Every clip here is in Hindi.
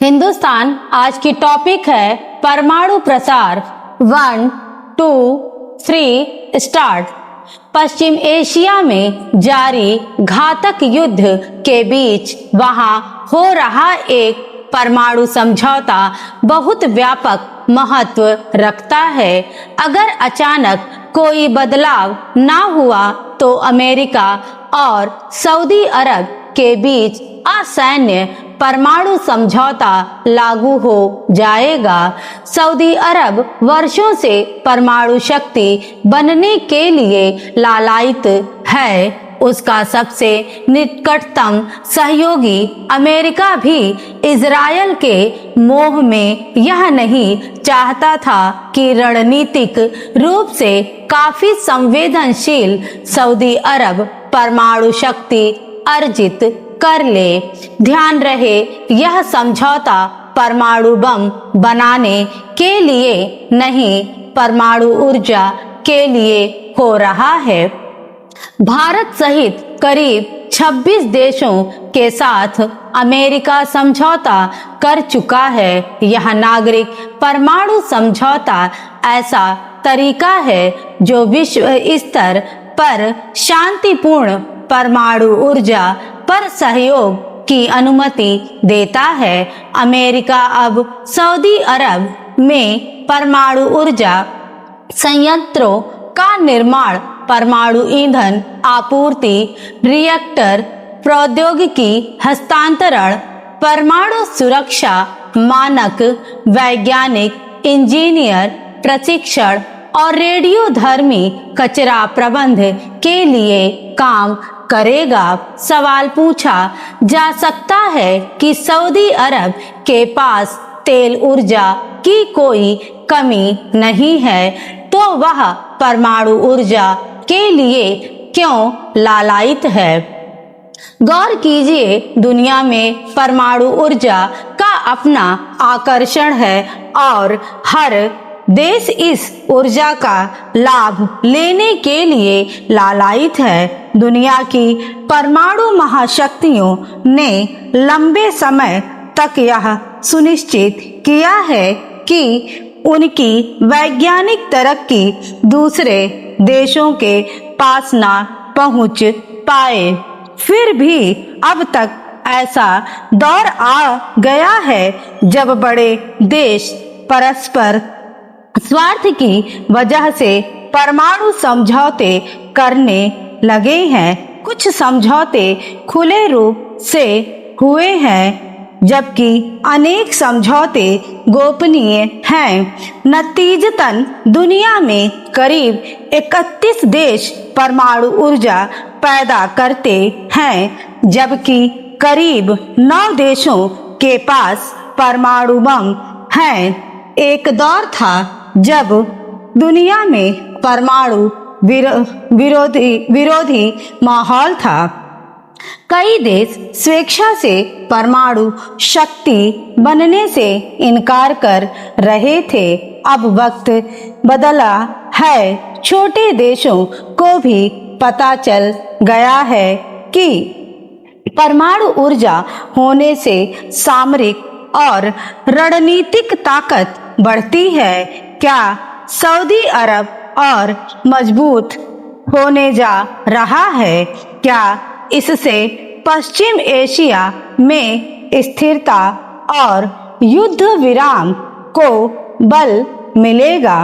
हिंदुस्तान आज की टॉपिक है परमाणु प्रसार। 1, 2, 3 स्टार्ट। पश्चिम एशिया में जारी घातक युद्ध के बीच वहां हो रहा एक परमाणु समझौता बहुत व्यापक महत्व रखता है। अगर अचानक कोई बदलाव ना हुआ तो अमेरिका और सऊदी अरब के बीच असैन्य परमाणु समझौता लागू हो जाएगा। सऊदी अरब वर्षों से परमाणु शक्ति बनने के लिए लालायित है। उसका सबसे निकटतम सहयोगी अमेरिका भी इजरायल के मोह में यह नहीं चाहता था कि रणनीतिक रूप से काफी संवेदनशील सऊदी अरब परमाणु शक्ति अर्जित कर ले। ध्यान रहे, यह समझौता परमाणु बम बनाने के लिए नहीं, परमाणु ऊर्जा के लिए हो रहा है। भारत सहित करीब 26 देशों के साथ अमेरिका समझौता कर चुका है। यह नागरिक परमाणु समझौता ऐसा तरीका है जो विश्व स्तर पर शांतिपूर्ण परमाणु ऊर्जा पर सहयोग की अनुमति देता है। अमेरिका अब सऊदी अरब में परमाणु ऊर्जा संयंत्रों का निर्माण, परमाणु ईंधन आपूर्ति, रिएक्टर प्रौद्योगिकी हस्तांतरण, परमाणु सुरक्षा मानक, वैज्ञानिक इंजीनियर प्रशिक्षण और रेडियोधर्मी कचरा प्रबंध के लिए काम करेगा। सवाल पूछा जा सकता है कि सऊदी अरब के पास तेल ऊर्जा की कोई कमी नहीं है, तो वह परमाणु ऊर्जा के लिए क्यों लालायित है? गौर कीजिए, दुनिया में परमाणु ऊर्जा का अपना आकर्षण है और हर देश इस ऊर्जा का लाभ लेने के लिए लालायित है। दुनिया की परमाणु महाशक्तियों ने लंबे समय तक यह सुनिश्चित किया है कि उनकी वैज्ञानिक तरक्की दूसरे देशों के पास ना पहुंच पाए। फिर भी अब तक ऐसा दौर आ गया है जब बड़े देश परस्पर स्वार्थ की वजह से परमाणु समझौते करने लगे हैं। कुछ समझौते खुले रूप से हुए हैं, जबकि अनेक समझौते गोपनीय हैं। नतीजतन दुनिया में करीब 31 देश परमाणु ऊर्जा पैदा करते हैं, जबकि करीब 9 देशों के पास परमाणु बम हैं। एक दौर था जब दुनिया में परमाणु विरोधी माहौल था। कई देश स्वेच्छा से परमाणु शक्ति बनने से इनकार कर रहे थे। अब वक्त बदला है। छोटे देशों को भी पता चल गया है कि परमाणु ऊर्जा होने से सामरिक और रणनीतिक ताकत बढ़ती है। क्या सऊदी अरब और मजबूत होने जा रहा है? क्या इससे पश्चिम एशिया में स्थिरता और युद्ध विराम को बल मिलेगा?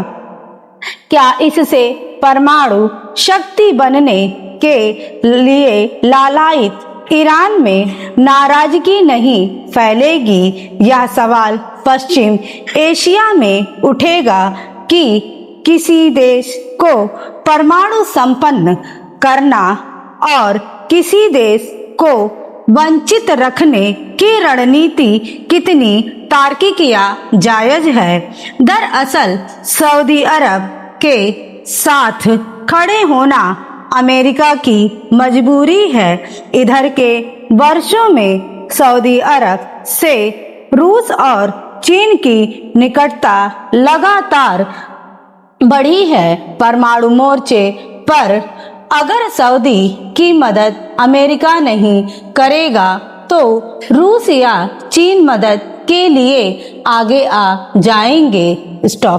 क्या इससे परमाणु शक्ति बनने के लिए लालायित ईरान में नाराजगी नहीं फैलेगी? यह सवाल पश्चिम एशिया में उठेगा कि किसी देश को परमाणु संपन्न करना और किसी देश को वंचित रखने की रणनीति कितनी तार्किक या जायज है। दरअसल सऊदी अरब के साथ खड़े होना अमेरिका की मजबूरी है। इधर के वर्षों में सऊदी अरब से रूस और चीन की निकटता लगातार बढ़ी है। परमाणु मोर्चे पर अगर सऊदी की मदद अमेरिका नहीं करेगा तो रूस या चीन मदद के लिए आगे आ जाएंगे। स्टॉप।